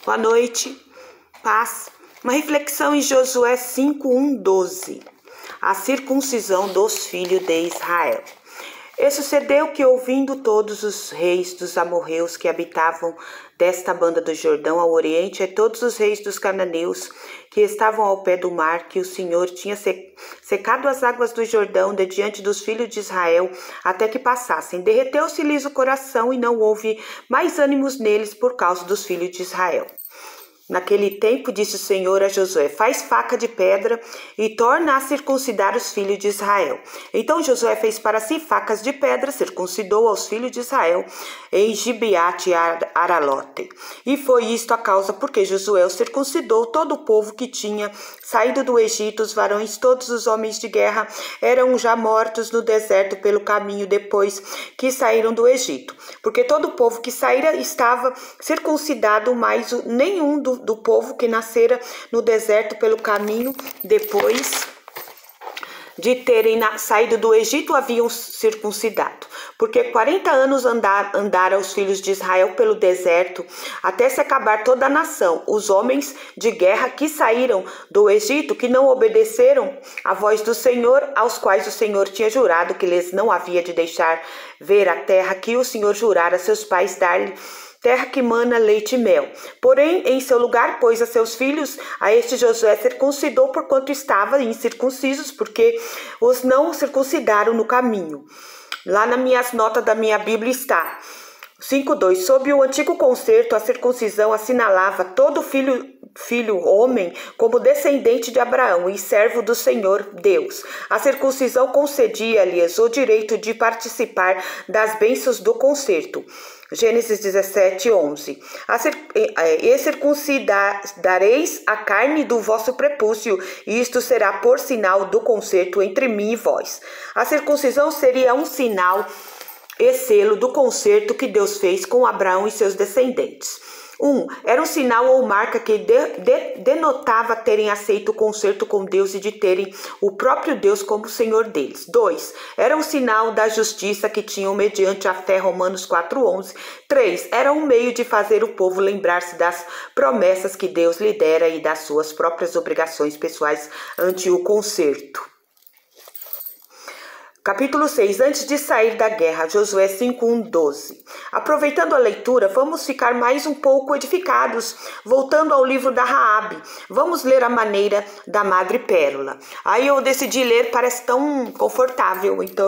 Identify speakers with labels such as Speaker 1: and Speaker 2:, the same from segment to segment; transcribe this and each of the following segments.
Speaker 1: Boa noite, paz. Uma reflexão em Josué 5:1-12. A circuncisão dos filhos de Israel. E sucedeu que, ouvindo todos os reis dos amorreus que habitavam desta banda do Jordão ao oriente, e todos os reis dos cananeus que estavam ao pé do mar, que o Senhor tinha secado as águas do Jordão de diante dos filhos de Israel, até que passassem, derreteu-se-lhes o coração e não houve mais ânimos neles por causa dos filhos de Israel. Naquele tempo disse o Senhor a Josué: faz faca de pedra e torna a circuncidar os filhos de Israel. Então Josué fez para si facas de pedra, circuncidou aos filhos de Israel em Gibeate Aralote. E foi isto a causa porque Josué circuncidou todo o povo que tinha saído do Egito. Os varões, todos os homens de guerra, eram já mortos no deserto pelo caminho depois que saíram do Egito. Porque todo o povo que saíra estava circuncidado, mas nenhum do povo que nascera no deserto pelo caminho depois de terem saído do Egito haviam circuncidado. Porque 40 anos andaram os filhos de Israel pelo deserto, até se acabar toda a nação, os homens de guerra que saíram do Egito, que não obedeceram à voz do Senhor, aos quais o Senhor tinha jurado que lhes não havia de deixar ver a terra que o Senhor jurara a seus pais dar-lhe, terra que mana leite e mel. Porém, em seu lugar pôs a seus filhos, a este Josué circuncidou, porquanto estavam incircuncisos, porque os não circuncidaram no caminho. Lá nas minhas notas da minha Bíblia está 5:2. Sob o antigo concerto, a circuncisão assinalava todo filho homem como descendente de Abraão e servo do Senhor Deus. A circuncisão concedia-lhes o direito de participar das bênçãos do concerto. Gênesis 17:11. E circuncidareis a carne do vosso prepúcio, e isto será por sinal do concerto entre mim e vós. A circuncisão seria um sinal e selo do concerto que Deus fez com Abraão e seus descendentes. Era um sinal ou marca que denotava terem aceito o concerto com Deus e de terem o próprio Deus como Senhor deles. 2. Era um sinal da justiça que tinham mediante a fé, Romanos 4:11. 3. Era um meio de fazer o povo lembrar-se das promessas que Deus lhe dera e das suas próprias obrigações pessoais ante o concerto. Capítulo 6. Antes de sair da guerra, Josué 5:1-12. Aproveitando a leitura, vamos ficar mais um pouco edificados. Voltando ao livro da Raabe, vamos ler a maneira da Madre Pérola. Aí eu decidi ler, parece tão confortável, então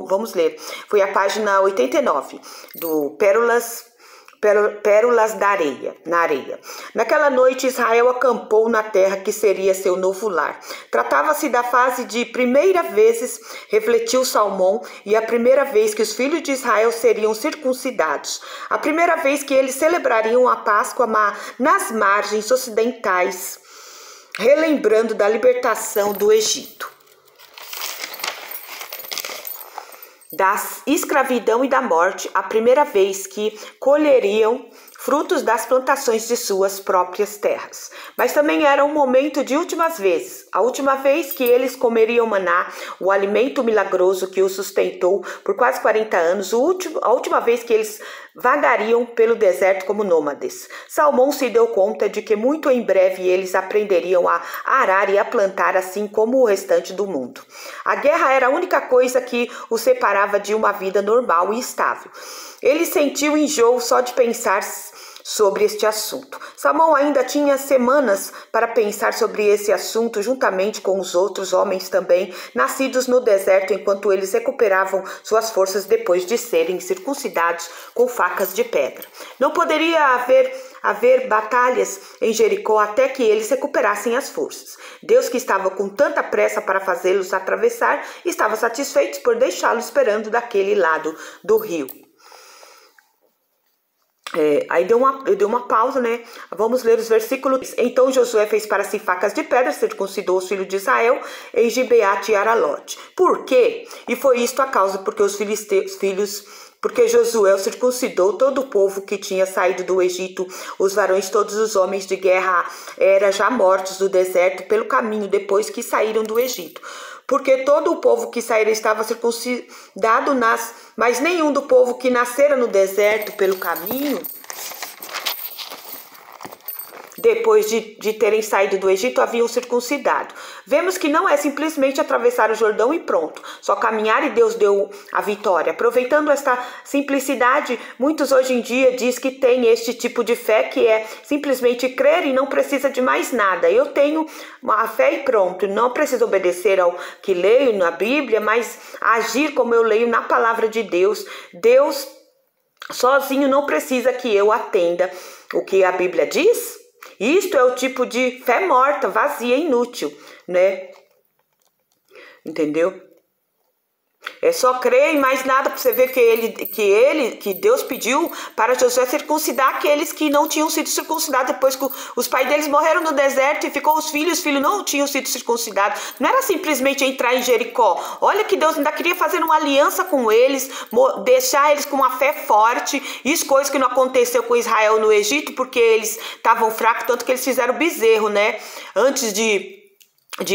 Speaker 1: vamos ler. Foi a página 89 do Pérolas na areia. Naquela noite, Israel acampou na terra que seria seu novo lar. Tratava-se da fase de primeira vezes, refletiu Salmão, e a primeira vez que os filhos de Israel seriam circuncidados. A primeira vez que eles celebrariam a Páscoa nas margens ocidentais, relembrando da libertação do Egito, da escravidão e da morte, a primeira vez que colheriam frutos das plantações de suas próprias terras. Mas também era um momento de últimas vezes, a última vez que eles comeriam maná, o alimento milagroso que os sustentou por quase 40 anos, a última vez que eles vagariam pelo deserto como nômades. Salmão se deu conta de que muito em breve eles aprenderiam a arar e a plantar, assim como o restante do mundo. A guerra era a única coisa que os separava de uma vida normal e estável. Ele sentiu enjoo só de pensar sobre este assunto. Salmão ainda tinha semanas para pensar sobre esse assunto, juntamente com os outros homens também nascidos no deserto, enquanto eles recuperavam suas forças depois de serem circuncidados com facas de pedra. Não poderia haver batalhas em Jericó até que eles recuperassem as forças. Deus, que estava com tanta pressa para fazê-los atravessar, estava satisfeito por deixá-los esperando daquele lado do rio. Aí deu uma pausa, né? Vamos ler os versículos. Então Josué fez para si facas de pedra, circuncidou os filhos de Israel em Gibeate e Aralote. Por quê? E foi isto a causa porque porque Josué circuncidou todo o povo que tinha saído do Egito. Os varões, todos os homens de guerra, eram já mortos do deserto pelo caminho depois que saíram do Egito. Porque todo o povo que saíra estava circuncidado, mas nenhum do povo que nascera no deserto pelo caminho depois de terem saído do Egito, haviam circuncidado. Vemos que não é simplesmente atravessar o Jordão e pronto, só caminhar e Deus deu a vitória. Aproveitando esta simplicidade, muitos hoje em dia diz que tem este tipo de fé que é simplesmente crer e não precisa de mais nada. Eu tenho a fé e pronto, não preciso obedecer ao que leio na Bíblia, mas agir como eu leio na palavra de Deus. Deus sozinho não precisa que eu atenda o que a Bíblia diz. Isto é o tipo de fé morta, vazia, inútil, né? Entendeu? É só crer e mais nada, para você ver que Deus pediu para Josué circuncidar aqueles que não tinham sido circuncidados depois que os pais deles morreram no deserto e ficou os filhos não tinham sido circuncidados. Não era simplesmente entrar em Jericó. Olha que Deus ainda queria fazer uma aliança com eles, deixar eles com uma fé forte. Isso, coisa que não aconteceu com Israel no Egito, porque eles estavam fracos, tanto que eles fizeram bezerro, né? Antes de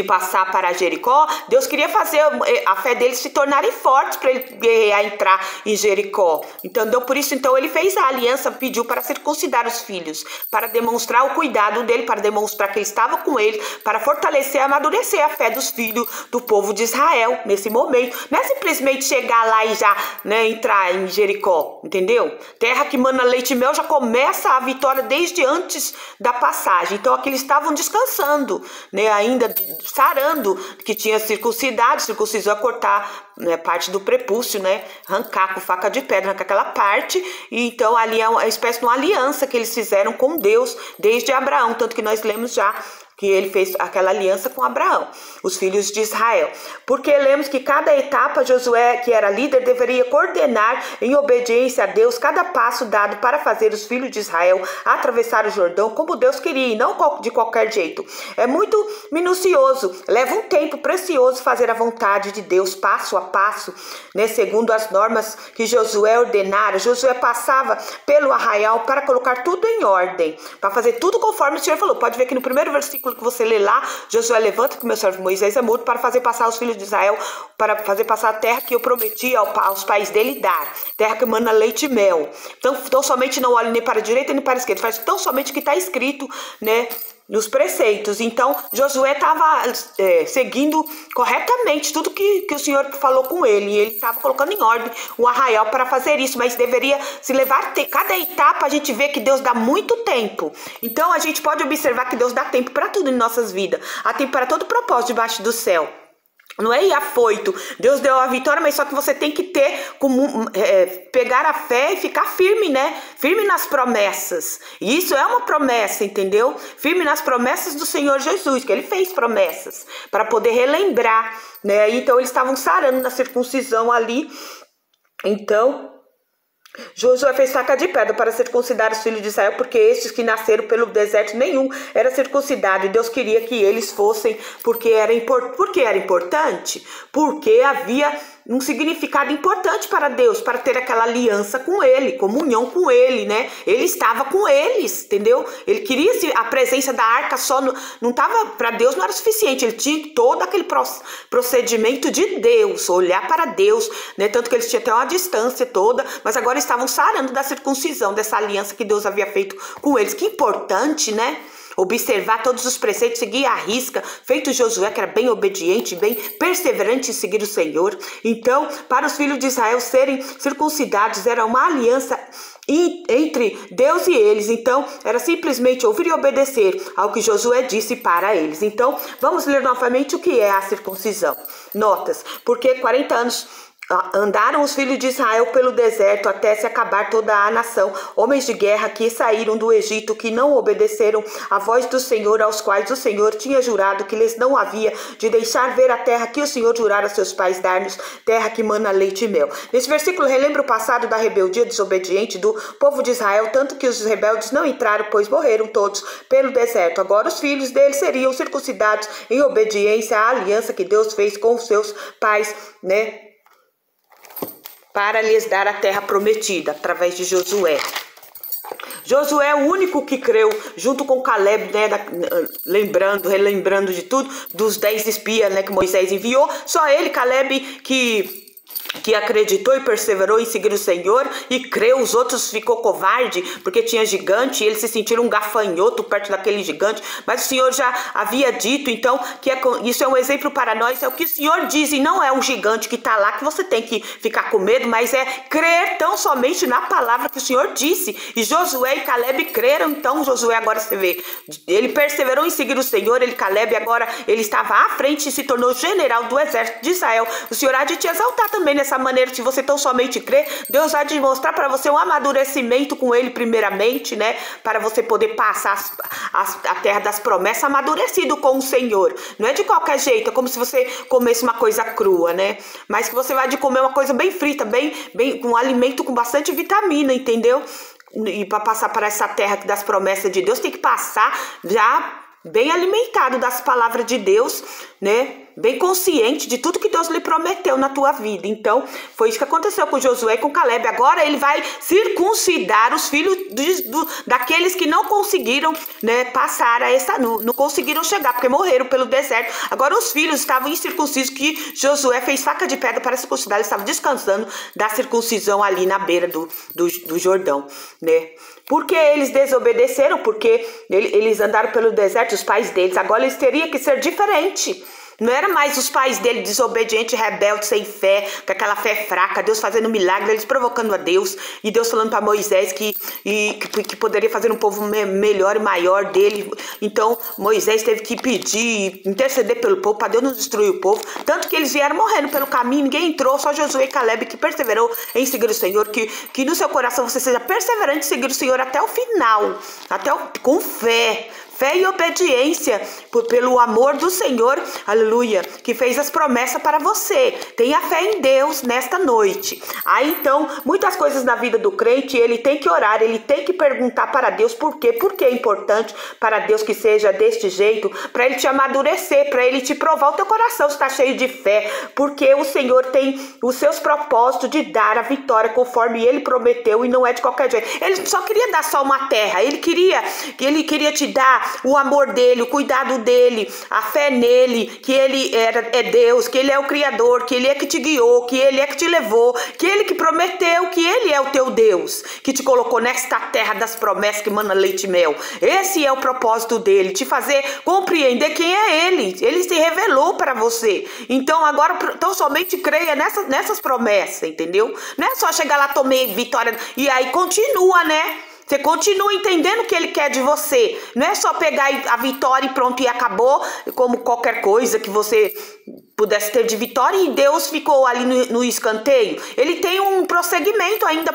Speaker 1: passar para Jericó, Deus queria fazer a fé deles se tornarem fortes para ele guerrear, entrar em Jericó. Então, por isso, ele fez a aliança, pediu para circuncidar os filhos, para demonstrar o cuidado dele, para demonstrar que ele estava com eles, para fortalecer e amadurecer a fé dos filhos do povo de Israel nesse momento. Não é simplesmente chegar lá e já, né, entrar em Jericó, entendeu? Terra que mana leite e mel, já começa a vitória desde antes da passagem. Então, aqui eles estavam descansando, né, ainda sarando, que tinha circuncidado, circuncisou a cortar, né, parte do prepúcio, né, arrancar com faca de pedra, arrancar aquela parte, e então ali é uma espécie de uma aliança que eles fizeram com Deus desde Abraão, tanto que nós lemos já que ele fez aquela aliança com Abraão, os filhos de Israel. Porque lemos que cada etapa Josué, que era líder, deveria coordenar em obediência a Deus cada passo dado para fazer os filhos de Israel atravessar o Jordão como Deus queria e não de qualquer jeito. É muito minucioso, leva um tempo precioso fazer a vontade de Deus passo a passo, né, segundo as normas que Josué ordenara. Josué passava pelo arraial para colocar tudo em ordem, para fazer tudo conforme o Senhor falou. Pode ver que no primeiro versículo que você lê lá, Josué levanta que meu servo Moisés é morto para fazer passar os filhos de Israel, para fazer passar a terra que eu prometi aos pais dele dar, terra que mana leite e mel. Então somente não olhe nem para a direita nem para a esquerda, faz tão somente o que está escrito, né, nos preceitos. Então Josué estava seguindo corretamente tudo que o Senhor falou com ele, e ele estava colocando em ordem o arraial para fazer isso, mas deveria se levar cada etapa. A gente vê que Deus dá muito tempo, então a gente pode observar que Deus dá tempo para tudo em nossas vidas, há tempo para todo propósito debaixo do céu. Não é ir afoito. Deus deu a vitória, mas só que você tem que ter pegar a fé e ficar firme, né? Firme nas promessas. E isso é uma promessa, entendeu? Firme nas promessas do Senhor Jesus, que ele fez promessas para poder relembrar, né? Então eles estavam sarando na circuncisão ali. Então Josué fez faca de pedra para circuncidar os filhos de Israel, porque estes que nasceram pelo deserto, nenhum era circuncidado, e Deus queria que eles fossem, porque era importante, porque havia um significado importante para Deus, para ter aquela aliança com ele, comunhão com ele, né? Ele estava com eles, entendeu? Ele queria a presença da arca, só não estava, para Deus não era suficiente, ele tinha todo aquele procedimento de Deus, olhar para Deus, né? Tanto que eles tinham até uma distância toda, mas agora estavam sarando da circuncisão, dessa aliança que Deus havia feito com eles. Que importante, né? Observar todos os preceitos, seguir à risca, feito Josué, que era bem obediente, bem perseverante em seguir o Senhor. Então, para os filhos de Israel serem circuncidados, era uma aliança entre Deus e eles. Então, era simplesmente ouvir e obedecer ao que Josué disse para eles. Então, vamos ler novamente o que é a circuncisão. Notas, porque 40 anos andaram os filhos de Israel pelo deserto até se acabar toda a nação, homens de guerra que saíram do Egito, que não obedeceram à voz do Senhor, aos quais o Senhor tinha jurado que lhes não havia de deixar ver a terra que o Senhor jurara a seus pais dar-nos, terra que mana leite e mel. Nesse versículo relembra o passado da rebeldia desobediente do povo de Israel, tanto que os rebeldes não entraram, pois morreram todos pelo deserto. Agora os filhos deles seriam circuncidados em obediência à aliança que Deus fez com os seus pais, né, para lhes dar a terra prometida, através de Josué. Josué é o único que creu, junto com Caleb, né, relembrando de tudo, dos 10 espias, né, que Moisés enviou. Só ele, Caleb, que que acreditou e perseverou em seguir o Senhor e creu, os outros ficou covarde, porque tinha gigante, e eles se sentiram um gafanhoto perto daquele gigante, mas o Senhor já havia dito, então, que isso é um exemplo para nós, é o que o Senhor diz, e não é um gigante que está lá, que você tem que ficar com medo, mas é crer tão somente na palavra que o Senhor disse, e Josué e Caleb creram, então Josué agora você vê, ele perseverou em seguir o Senhor, Caleb agora, ele estava à frente e se tornou general do exército de Israel, o Senhor há de te exaltar também nessa maneira, se você tão somente crê, Deus há de mostrar para você um amadurecimento com ele primeiramente, né, para você poder passar a terra das promessas amadurecido com o Senhor, não é de qualquer jeito, é como se você comesse uma coisa crua, né, mas que você vai de comer uma coisa bem frita, bem com um alimento com bastante vitamina, entendeu? E para passar para essa terra das promessas de Deus, tem que passar já bem alimentado das palavras de Deus, né? Bem consciente de tudo que Deus lhe prometeu na tua vida. Então, foi isso que aconteceu com Josué e com Caleb. Agora ele vai circuncidar os filhos daqueles que não conseguiram, né, passar a essa, não conseguiram chegar, porque morreram pelo deserto. Agora os filhos estavam incircuncisos, que Josué fez faca de pedra para circuncidar. Eles estavam descansando da circuncisão ali na beira do Jordão, né? Porque eles desobedeceram, porque eles andaram pelo deserto, os pais deles. Agora eles teriam que ser diferente. Não era mais os pais dele desobedientes, rebeldes, sem fé, com aquela fé fraca, Deus fazendo milagre, eles provocando a Deus, e Deus falando para Moisés que poderia fazer um povo melhor e maior dele. Então Moisés teve que pedir, interceder pelo povo, para Deus não destruir o povo, tanto que eles vieram morrendo pelo caminho, ninguém entrou, só Josué e Caleb que perseverou em seguir o Senhor, que no seu coração você seja perseverante em seguir o Senhor até o final, com fé e obediência, pelo amor do Senhor, aleluia, que fez as promessas para você. Tenha fé em Deus nesta noite. Aí então, muitas coisas na vida do crente, ele tem que orar, ele tem que perguntar para Deus por quê. Por que é importante para Deus que seja deste jeito? Para ele te amadurecer, para ele te provar o teu coração se está cheio de fé, porque o Senhor tem os seus propósitos de dar a vitória conforme ele prometeu, e não é de qualquer jeito. Ele só queria dar só uma terra, ele queria te dar o amor dele, o cuidado dele, a fé nele, que ele é Deus, que ele é o Criador, que ele é que te guiou, que ele é que te levou, que ele que prometeu, que ele é o teu Deus, que te colocou nesta terra das promessas que mana leite e mel. Esse é o propósito dele, te fazer compreender quem é ele se revelou para você. Então agora, então somente creia nessas promessas, entendeu? Não é só chegar lá, tomei vitória, e aí continua, né? Você continua entendendo o que ele quer de você. Não é só pegar a vitória e pronto, e acabou, como qualquer coisa que você pudesse ter de vitória, e Deus ficou ali no escanteio. Ele tem um prosseguimento ainda,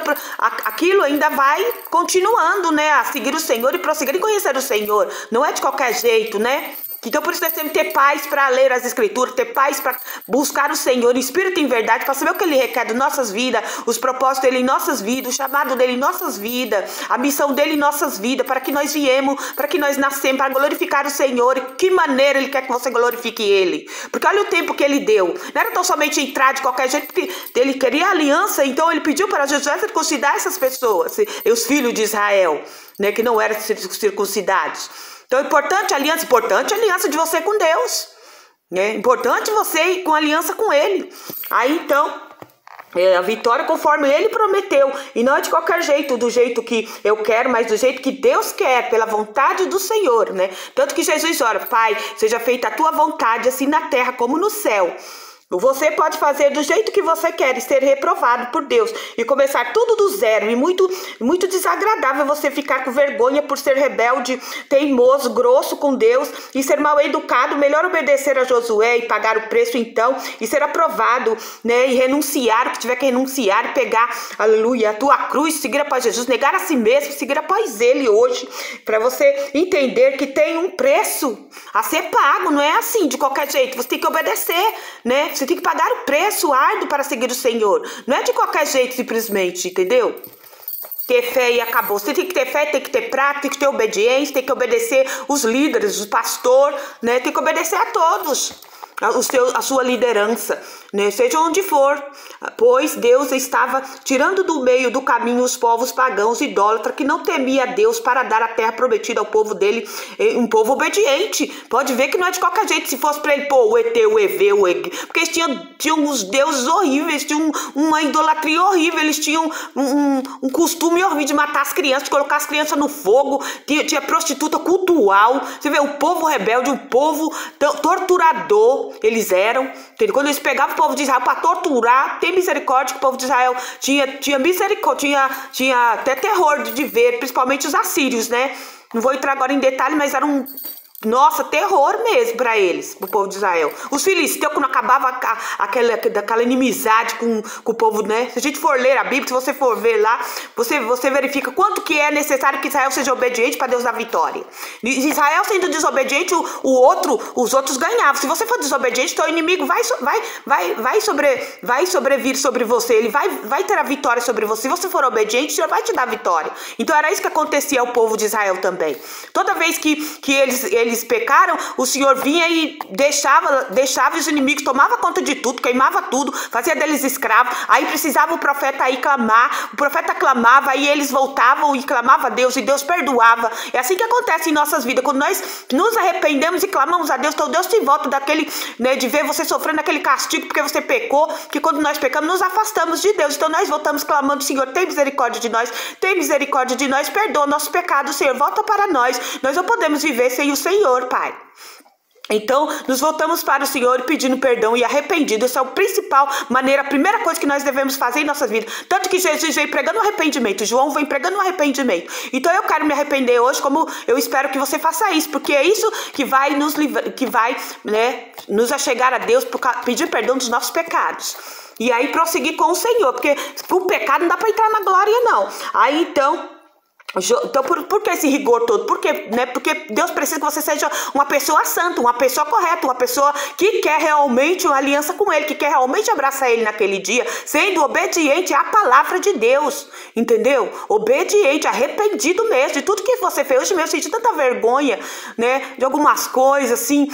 Speaker 1: aquilo ainda vai continuando, né? A seguir o Senhor e prosseguir e conhecer o Senhor. Não é de qualquer jeito, né? Então por isso nós temos que ter paz para ler as escrituras, ter paz para buscar o Senhor em espírito e em verdade, para saber o que ele requer de nossas vidas, os propósitos dele em nossas vidas, o chamado dele em nossas vidas, a missão dele em nossas vidas, para que nós viemos, para que nós nascemos, para glorificar o Senhor, e que maneira ele quer que você glorifique ele. Porque olha o tempo que ele deu, não era tão somente entrar de qualquer jeito, porque ele queria aliança, então ele pediu para Josué circuncidar essas pessoas, os filhos de Israel, né, que não eram circuncidados. Então, importante a aliança de você com Deus, né? Importante você ir com aliança com ele. Aí, então, a vitória conforme ele prometeu, e não é de qualquer jeito, do jeito que eu quero, mas do jeito que Deus quer, pela vontade do Senhor, né? Tanto que Jesus ora: Pai, seja feita a tua vontade, assim na terra como no céu. Você pode fazer do jeito que você quer e ser reprovado por Deus e começar tudo do zero, e muito desagradável você ficar com vergonha por ser rebelde, teimoso, grosso com Deus e ser mal educado. Melhor obedecer a Josué e pagar o preço então, e ser aprovado, né, e renunciar o que tiver que renunciar, pegar, aleluia, a tua cruz, seguir após Jesus, negar a si mesmo, seguir após ele hoje, para você entender que tem um preço a ser pago. Não é assim de qualquer jeito, você tem que obedecer, né? Você tem que pagar o preço árduo para seguir o Senhor. Não é de qualquer jeito, simplesmente, entendeu? Ter fé e acabou. Você tem que ter fé, tem que ter prática, tem que ter obediência, tem que obedecer os líderes, o pastor, né? Tem que obedecer a todos. a sua liderança, né? Seja onde for, pois Deus estava tirando do meio do caminho os povos pagãos idólatras que não temia a Deus para dar a terra prometida ao povo dele, um povo obediente. Pode ver que não é de qualquer jeito. Se fosse para ele pôr o ET, o EV, o EG, porque eles tinham uns deuses horríveis, tinham uma idolatria horrível, eles tinham um costume horrível de matar as crianças, de colocar as crianças no fogo, tinha prostituta cultural. Você vê, o povo rebelde, o povo torturador, eles eram, entendeu? Quando eles pegavam o povo de Israel para torturar, tem misericórdia que o povo de Israel tinha misericórdia, tinha até terror de ver, principalmente os assírios, né? Não vou entrar agora em detalhe, mas era nossa, terror mesmo para eles, pro povo de Israel. Os filisteus, quando acabava aquela inimizade com o povo, né? Se a gente for ler a Bíblia, se você for ver lá, você verifica quanto que é necessário que Israel seja obediente para Deus dar vitória. Israel sendo desobediente, os outros ganhavam. Se você for desobediente, teu inimigo vai sobrevir sobre você. Ele vai ter a vitória sobre você. Se você for obediente, o Senhor vai te dar vitória. Então era isso que acontecia ao povo de Israel também. Toda vez que eles pecaram, o Senhor vinha e deixava os inimigos, tomava conta de tudo, queimava tudo, fazia deles escravos. Aí precisava o profeta aí clamar, o profeta clamava, aí eles voltavam e clamavam a Deus, e Deus perdoava. É assim que acontece em nossas vidas, quando nós nos arrependemos e clamamos a Deus, então Deus te volta daquele, né, de ver você sofrendo aquele castigo porque você pecou, que quando nós pecamos, nos afastamos de Deus. Então nós voltamos clamando: Senhor, tem misericórdia de nós, perdoa nossos pecados, Senhor, volta para nós não podemos viver sem o Senhor, Pai. Então, nos voltamos para o Senhor pedindo perdão e arrependido. Essa é a principal maneira, a primeira coisa que nós devemos fazer em nossas vidas. Tanto que Jesus veio pregando o arrependimento, João vem pregando o arrependimento. Então eu quero me arrepender hoje, como eu espero que você faça isso, porque é isso que vai nos achegar a Deus, pedir perdão dos nossos pecados. E aí prosseguir com o Senhor, porque o pecado não dá para entrar na glória, não. Aí então por que esse rigor todo? Por quê? Né? Porque Deus precisa que você seja uma pessoa santa, uma pessoa correta, uma pessoa que quer realmente uma aliança com Ele, que quer realmente abraçar Ele naquele dia, sendo obediente à palavra de Deus, entendeu? Obediente, arrependido mesmo de tudo que você fez. Hoje mesmo eu senti tanta vergonha, né, de algumas coisas assim,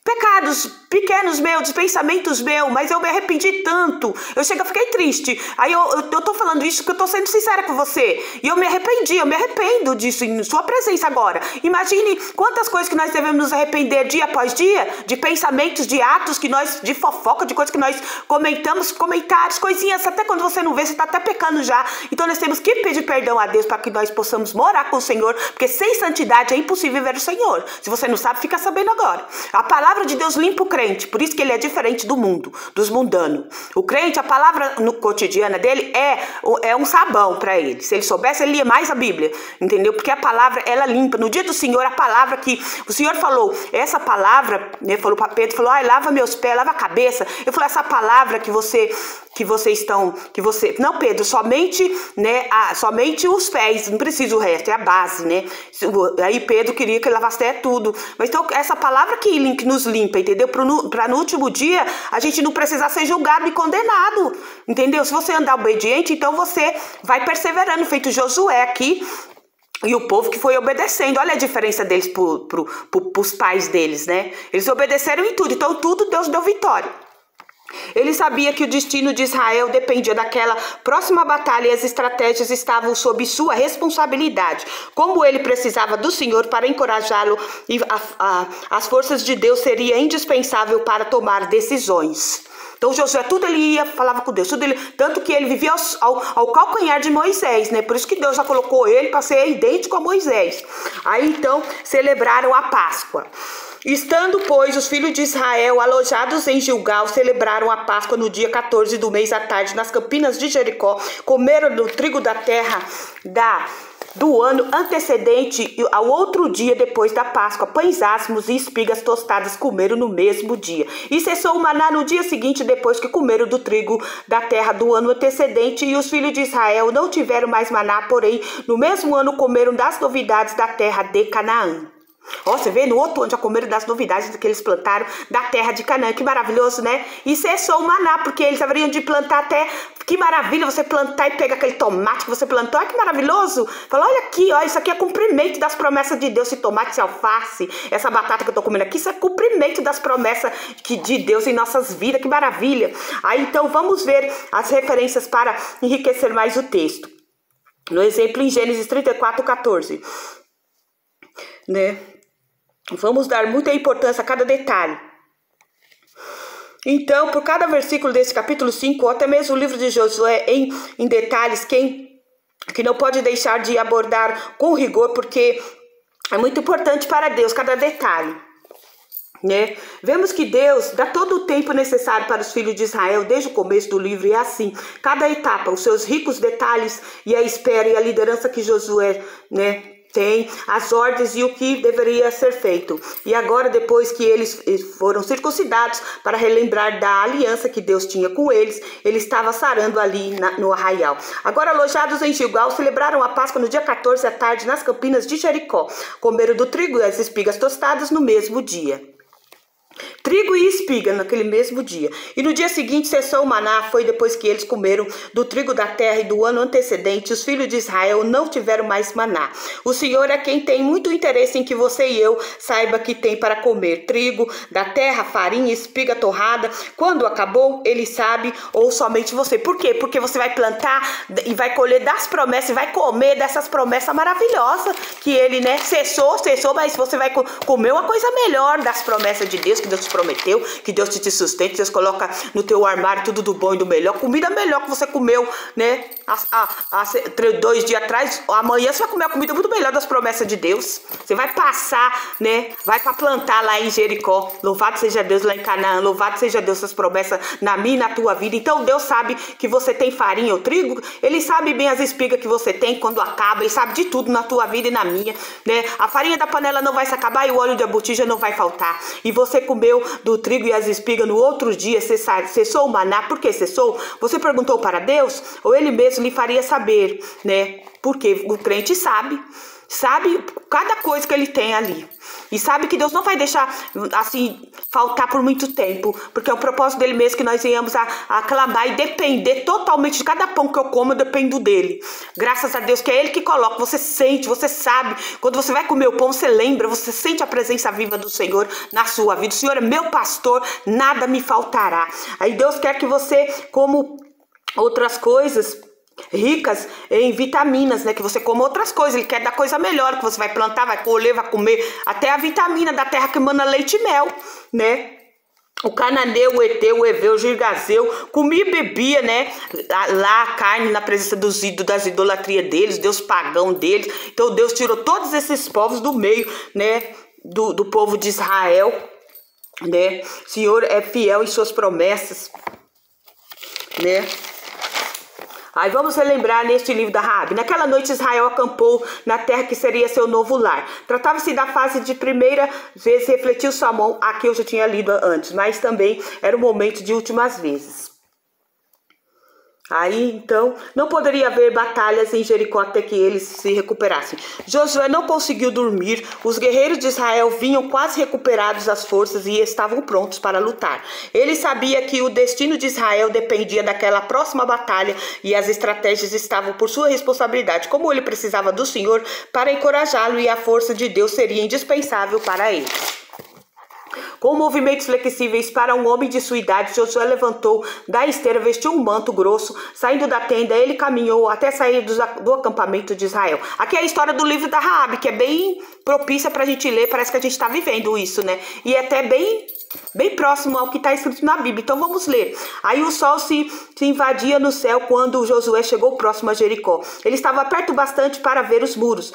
Speaker 1: pecados pequenos meus, de pensamentos meus, mas eu me arrependi tanto. Eu fiquei triste. Aí eu tô falando isso porque eu tô sendo sincera com você. E eu me arrependo disso em sua presença agora. Imagine quantas coisas que nós devemos nos arrepender dia após dia, de pensamentos, de atos de fofoca, de coisas que nós comentamos, comentários, coisinhas, até quando você não vê, você tá até pecando já. Então nós temos que pedir perdão a Deus para que nós possamos morar com o Senhor, porque sem santidade é impossível ver o Senhor. Se você não sabe, fica sabendo agora. A palavra de Deus limpa o crente, por isso que ele é diferente do mundo, dos mundanos. O crente, a palavra no cotidiana dele é um sabão para ele. Se ele soubesse, ele lia mais a Bíblia, entendeu? Porque a palavra, ela limpa. No dia do Senhor, a palavra que o Senhor falou, essa palavra, né, falou para Pedro, falou: ai, lava meus pés, lava a cabeça. Eu falei: essa palavra não, Pedro, somente, né, somente os pés, não precisa o resto, é a base, né? Aí Pedro queria que ele lavasse até tudo. Mas então, essa palavra que nos limpa, entendeu? Para no último dia a gente não precisar ser julgado e condenado, entendeu? Se você andar obediente, então você vai perseverando, feito Josué aqui. E o povo que foi obedecendo, olha a diferença deles pros pais deles, né? Eles obedeceram em tudo, então tudo Deus deu vitória. Ele sabia que o destino de Israel dependia daquela próxima batalha e as estratégias estavam sob sua responsabilidade. Como ele precisava do Senhor para encorajá-lo, e as forças de Deus seria indispensável para tomar decisões. Então Josué, tudo ele ia, falava com Deus, tanto que ele vivia ao calcanhar de Moisés, né? Por isso que Deus já colocou ele para ser idêntico a Moisés. Aí então celebraram a Páscoa. Estando, pois, os filhos de Israel alojados em Gilgal, celebraram a Páscoa no dia 14 do mês à tarde, nas campinas de Jericó, comeram do trigo da terra do ano antecedente ao outro dia depois da Páscoa, pães ácimos e espigas tostadas comeram no mesmo dia. E cessou o maná no dia seguinte, depois que comeram do trigo da terra do ano antecedente, e os filhos de Israel não tiveram mais maná, porém, no mesmo ano comeram das novidades da terra de Canaã. Ó, você vê, no outro ano já comeram das novidades que eles plantaram da terra de Canaã. Que maravilhoso, né? E cessou o maná, porque eles haveriam de plantar até... Que maravilha você plantar e pegar aquele tomate que você plantou. Olha que maravilhoso. Fala, olha aqui, ó, isso aqui é cumprimento das promessas de Deus. Esse tomate, esse alface, essa batata que eu tô comendo aqui, isso é cumprimento das promessas de Deus em nossas vidas. Que maravilha. Aí, então, vamos ver as referências para enriquecer mais o texto. No exemplo em Gênesis 34:14. Né? Vamos dar muita importância a cada detalhe. Então, por cada versículo desse capítulo 5, ou até mesmo o livro de Josué em detalhes, que não pode deixar de abordar com rigor, porque é muito importante para Deus cada detalhe. Né? Vemos que Deus dá todo o tempo necessário para os filhos de Israel desde o começo do livro, e é assim, cada etapa, os seus ricos detalhes e a espera e a liderança que Josué, né, tem, as ordens e o que deveria ser feito. E agora, depois que eles foram circuncidados, para relembrar da aliança que Deus tinha com eles, ele estava sarando ali no arraial. Agora, alojados em Gilgal, celebraram a Páscoa no dia 14 à tarde nas campinas de Jericó. Comeram do trigo e as espigas tostadas no mesmo dia. Trigo e espiga naquele mesmo dia. E no dia seguinte cessou o maná. Foi depois que eles comeram do trigo da terra, e do ano antecedente os filhos de Israel não tiveram mais maná. O Senhor é quem tem muito interesse em que você e eu saiba que tem para comer trigo da terra, farinha, espiga torrada. Quando acabou, ele sabe, ou somente você. Por quê? Porque você vai plantar e vai colher das promessas, e vai comer dessas promessas maravilhosas que ele, né, cessou, mas você vai comer uma coisa melhor das promessas de Deus, que Deus te prometeu, que Deus te sustente, Deus coloca no teu armário tudo do bom e do melhor, comida melhor que você comeu, né, há 2 dias atrás. Amanhã você vai comer a comida muito melhor das promessas de Deus. Você vai passar, né, vai para plantar lá em Jericó. Louvado seja Deus lá em Canaã, louvado seja Deus, essas promessas na minha e na tua vida. Então Deus sabe que você tem farinha ou trigo, ele sabe bem as espigas que você tem quando acaba, ele sabe de tudo na tua vida e na minha, né? A farinha da panela não vai se acabar e o óleo da botija não vai faltar. E você comeu do trigo e as espigas no outro dia, cessou o maná. Por que cessou? Você perguntou para Deus, ou ele mesmo lhe faria saber, né? Porque o crente sabe cada coisa que ele tem ali. E sabe que Deus não vai deixar assim faltar por muito tempo, porque é o propósito dele mesmo que nós venhamos a clamar e depender totalmente de cada pão que eu como, eu dependo dele. Graças a Deus que é ele que coloca. Você sente, você sabe, quando você vai comer o pão, você lembra, você sente a presença viva do Senhor na sua vida. O Senhor é meu pastor, nada me faltará. Aí Deus quer que você, como outras coisas ricas em vitaminas, né? Que você coma outras coisas. Ele quer dar coisa melhor, que você vai plantar, vai colher, vai comer até a vitamina da terra que emana leite e mel, né? O cananeu, o eteu, o eveu, o girgazeu, comia e bebia, né? Lá a carne na presença dos ídolos, das idolatrias deles, Deus pagão deles. Então Deus tirou todos esses povos do meio, né? Do povo de Israel, né? O Senhor é fiel em suas promessas, né? Aí vamos relembrar neste livro da Raabe. Naquela noite Israel acampou na terra que seria seu novo lar. Tratava-se da fase de primeira vez, refletiu Salomão, aqui eu já tinha lido antes, mas também era o momento de últimas vezes. Aí, então, não poderia haver batalhas em Jericó até que eles se recuperassem. Josué não conseguiu dormir. Os guerreiros de Israel vinham quase recuperados as forças e estavam prontos para lutar. Ele sabia que o destino de Israel dependia daquela próxima batalha e as estratégias estavam por sua responsabilidade. Como ele precisava do Senhor para encorajá-lo, e a força de Deus seria indispensável para ele. Com movimentos flexíveis para um homem de sua idade, Josué levantou da esteira, vestiu um manto grosso, saindo da tenda, ele caminhou até sair do acampamento de Israel. Aqui é a história do livro da Raabe, que é bem propícia para a gente ler, parece que a gente está vivendo isso, né? E é até bem próximo ao que está escrito na Bíblia. Então vamos ler. Aí o sol se invadia no céu quando Josué chegou próximo a Jericó. Ele estava perto bastante para ver os muros.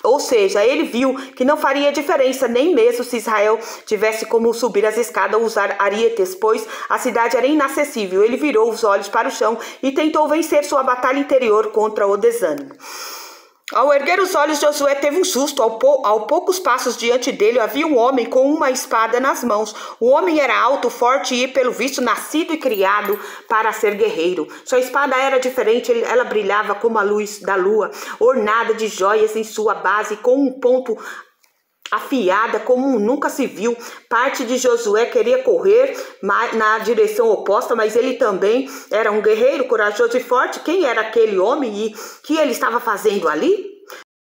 Speaker 1: Ou seja, ele viu que não faria diferença, nem mesmo se Israel tivesse como subir as escadas ou usar arietes, pois a cidade era inacessível. Ele virou os olhos para o chão e tentou vencer sua batalha interior contra o desânimo. Ao erguer os olhos, Josué teve um susto. Ao poucos passos diante dele havia um homem com uma espada nas mãos. O homem era alto, forte e, pelo visto, nascido e criado para ser guerreiro. Sua espada era diferente, ela brilhava como a luz da lua, ornada de joias em sua base, com um ponto afiada como nunca se viu. Parte de Josué queria correr na direção oposta, mas ele também era um guerreiro corajoso e forte. Quem era aquele homem e o que ele estava fazendo ali?